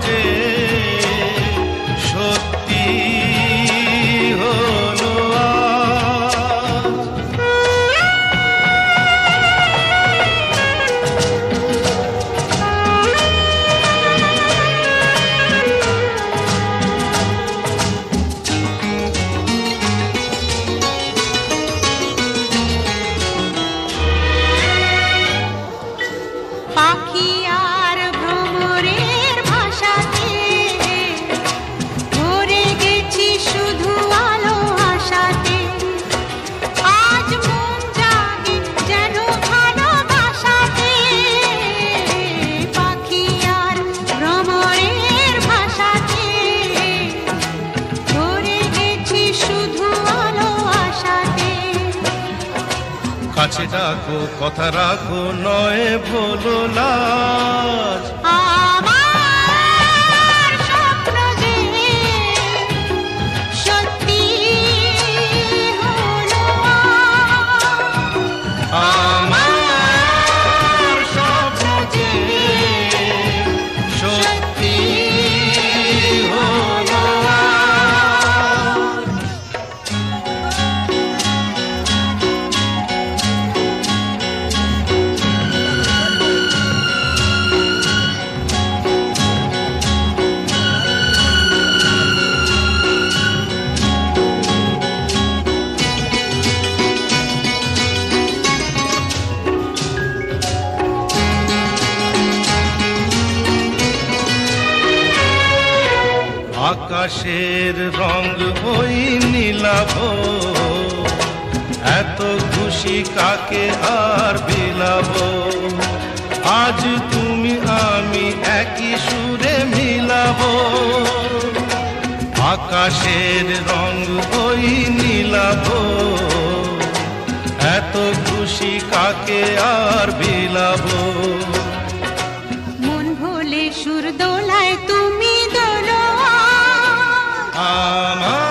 যে সত্যি হলো আজ। পাখি আর ভ্রমরের ভাষাতে ভরে গেছি শুধু আলো আশাতে। আজ মন জাগে যেন ভালোবাসাতে। পাখি আর ভ্রমরের ভাষাতে ভরে গেছি শুধু আলো আশাতে। কাছে ডাকো কথা রাখো নয় ভুলো লাজ। আমার স্বপ্ন যে সত্যি হলো আজ। আমার স্বপ্ন যে সত্যি হলো আজ। আকাশের রং ওই নীলাভ, এত খুশি কাকে আর বিলাব। আজ তুমি আমি একই সুরে মিলাব। আকাশের রং ওই নীলাভ, এত খুশি কাকে আর বিলাব। মন ভোলে সুর দোলায় তুমি দোলো আজ। আমার